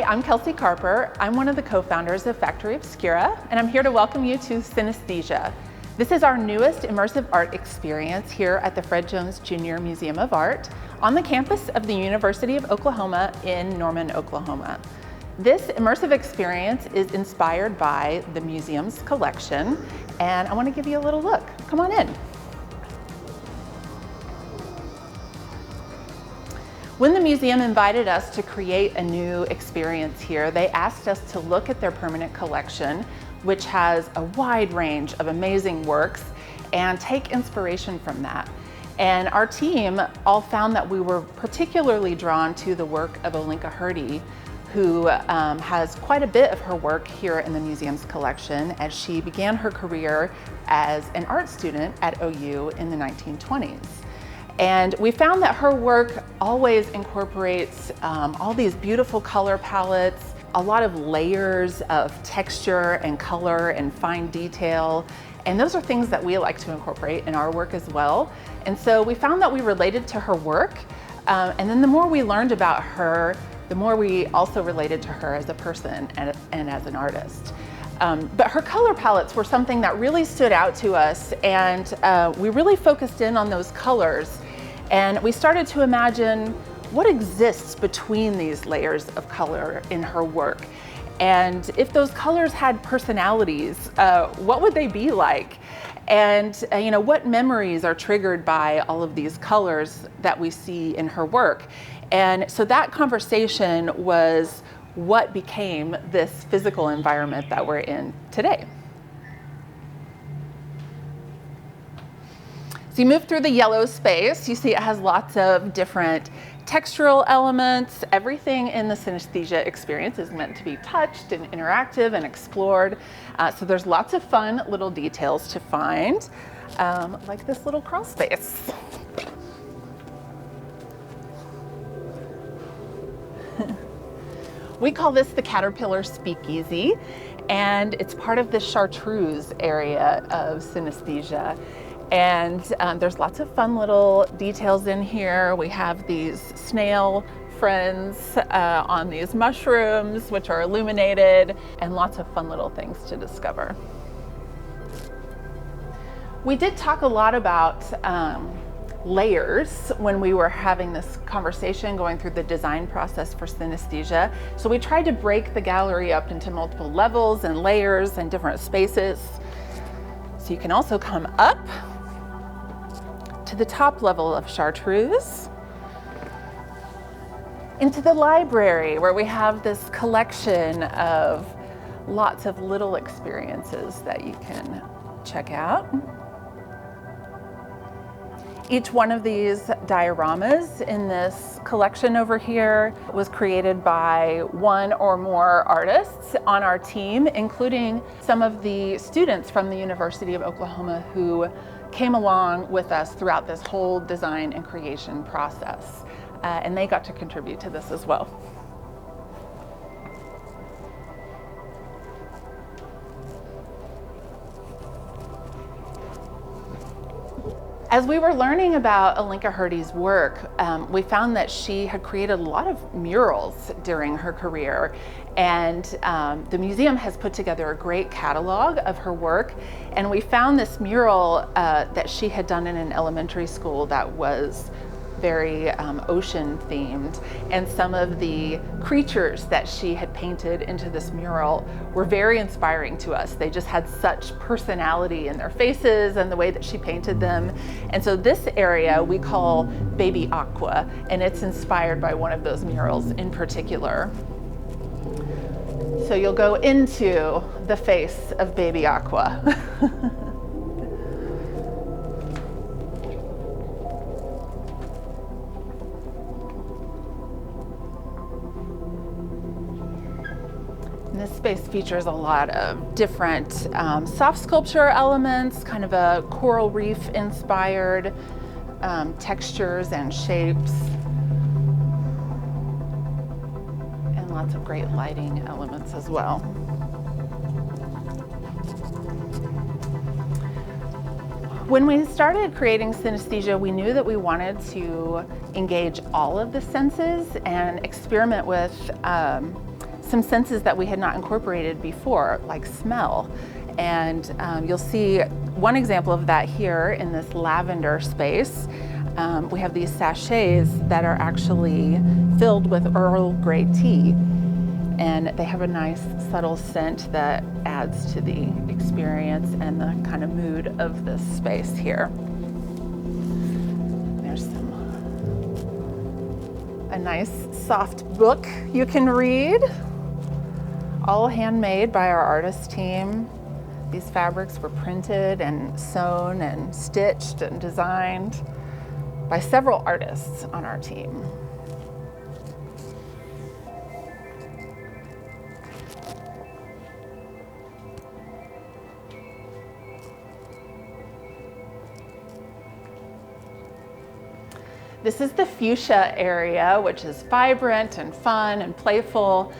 I'm Kelsey Carper. I'm one of the co-founders of Factory Obscura, and I'm here to welcome you to Synesthesia. This is our newest immersive art experience here at the Fred Jones Jr. Museum of Art on the campus of the University of Oklahoma in Norman, Oklahoma. This immersive experience is inspired by the museum's collection, and I want to give you a little look. Come on in. When the museum invited us to create a new experience here, they asked us to look at their permanent collection, which has a wide range of amazing works, and take inspiration from that. And our team all found that we were particularly drawn to the work of Olinka Hrdy, who has quite a bit of her work here in the museum's collection, as she began her career as an art student at OU in the 1920s. And we found that her work always incorporates all these beautiful color palettes, a lot of layers of texture and color and fine detail. And those are things that we like to incorporate in our work as well. And so we found that we related to her work. And then the more we learned about her, the more we also related to her as a person and as an artist. But her color palettes were something that really stood out to us, and we really focused in on those colors. And we started to imagine what exists between these layers of color in her work. And if those colors had personalities, what would they be like? And what memories are triggered by all of these colors that we see in her work? And so that conversation was what became this physical environment that we're in today. So you move through the yellow space, you see it has lots of different textural elements. Everything in the synesthesia experience is meant to be touched and interactive and explored. So there's lots of fun little details to find, like this little crawl space. We call this the Caterpillar Speakeasy, and it's part of the chartreuse area of synesthesia. And there's lots of fun little details in here. We have these snail friends on these mushrooms, which are illuminated, and lots of fun little things to discover. We did talk a lot about layers when we were having this conversation going through the design process for synesthesia. So we tried to break the gallery up into multiple levels and layers and different spaces. So you can also come up to the top level of chartreuse, into the library where we have this collection of lots of little experiences that you can check out. Each one of these dioramas in this collection over here was created by one or more artists on our team, including some of the students from the University of Oklahoma who came along with us throughout this whole design and creation process. And they got to contribute to this as well. As we were learning about Olinka Hrdy's work, we found that she had created a lot of murals during her career, and the museum has put together a great catalog of her work. And we found this mural that she had done in an elementary school that was very ocean themed, and some of the creatures that she had painted into this mural were very inspiring to us. They just had such personality in their faces and the way that she painted them. And so this area we call Baby Aqua, and it's inspired by one of those murals in particular. So you'll go into the face of Baby Aqua. This space features a lot of different soft sculpture elements, kind of a coral reef inspired textures and shapes, and lots of great lighting elements as well. When we started creating synesthesia, we knew that we wanted to engage all of the senses and experiment with some senses that we had not incorporated before, like smell. And you'll see one example of that here in this lavender space. We have these sachets that are actually filled with Earl Grey tea. And they have a nice subtle scent that adds to the experience and the kind of mood of this space here. There's a nice soft book you can read, all handmade by our artist team. These fabrics were printed and sewn and stitched and designed by several artists on our team. This is the fuchsia area, which is vibrant and fun and playful.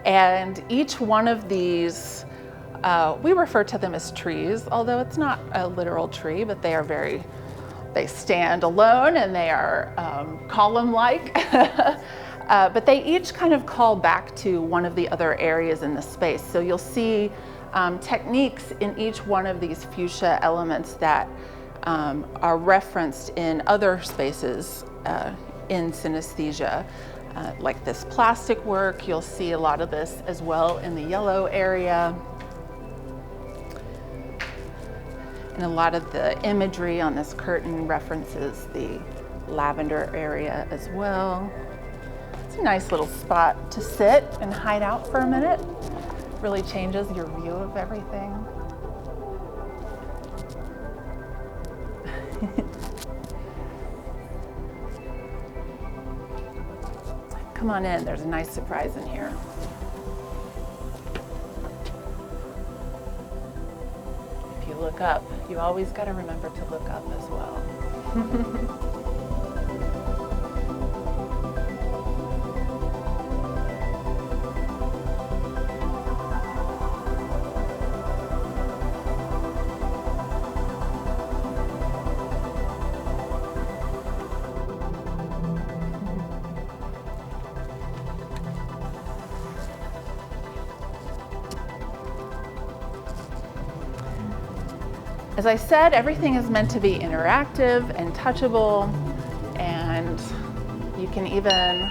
And each one of these, we refer to them as trees, although it's not a literal tree, but they stand alone and they are column-like. But they each kind of call back to one of the other areas in the space. So you'll see techniques in each one of these fuchsia elements that are referenced in other spaces in synesthesia. Like this plastic work, you'll see a lot of this as well in the yellow area. And a lot of the imagery on this curtain references the lavender area as well. It's a nice little spot to sit and hide out for a minute. Really changes your view of everything. Come on in, there's a nice surprise in here. If you look up, you always got to remember to look up as well. As I said, everything is meant to be interactive and touchable, and you can even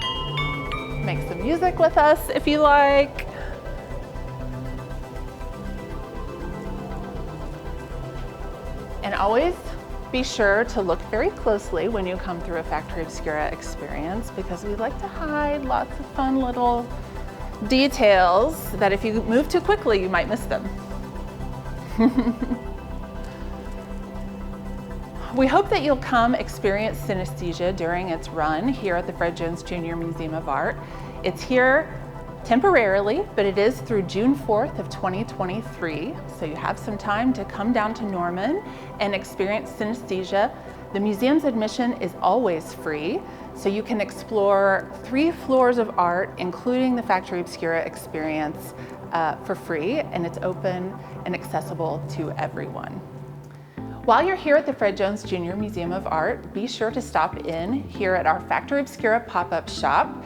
make some music with us if you like. And always be sure to look very closely when you come through a Factory Obscura experience, because we like to hide lots of fun little details that if you move too quickly, you might miss them. We hope that you'll come experience synesthesia during its run here at the Fred Jones Jr. Museum of Art. It's here temporarily, but it is through June 4th of 2023, so you have some time to come down to Norman and experience synesthesia. The museum's admission is always free, so you can explore 3 floors of art, including the Factory Obscura experience, for free, and it's open and accessible to everyone. While you're here at the Fred Jones Jr. Museum of Art, be sure to stop in here at our Factory Obscura pop-up shop,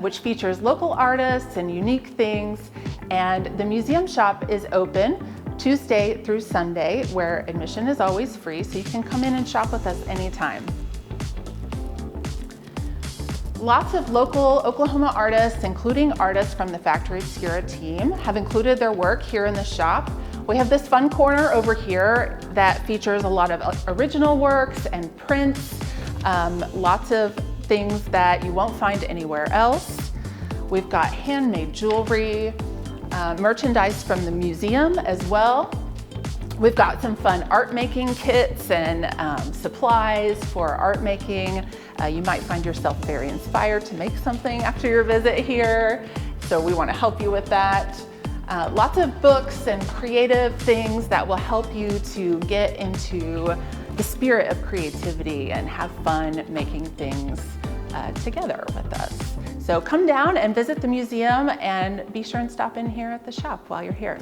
which features local artists and unique things. And the museum shop is open Tuesday through Sunday, where admission is always free, so you can come in and shop with us anytime. Lots of local Oklahoma artists, including artists from the Factory Obscura team, have included their work here in the shop. We have this fun corner over here that features a lot of original works and prints, lots of things that you won't find anywhere else. We've got handmade jewelry, merchandise from the museum as well. We've got some fun art making kits and supplies for art making. You might find yourself very inspired to make something after your visit here, so we want to help you with that. Lots of books and creative things that will help you to get into the spirit of creativity and have fun making things together with us. So come down and visit the museum, and be sure and stop in here at the shop while you're here.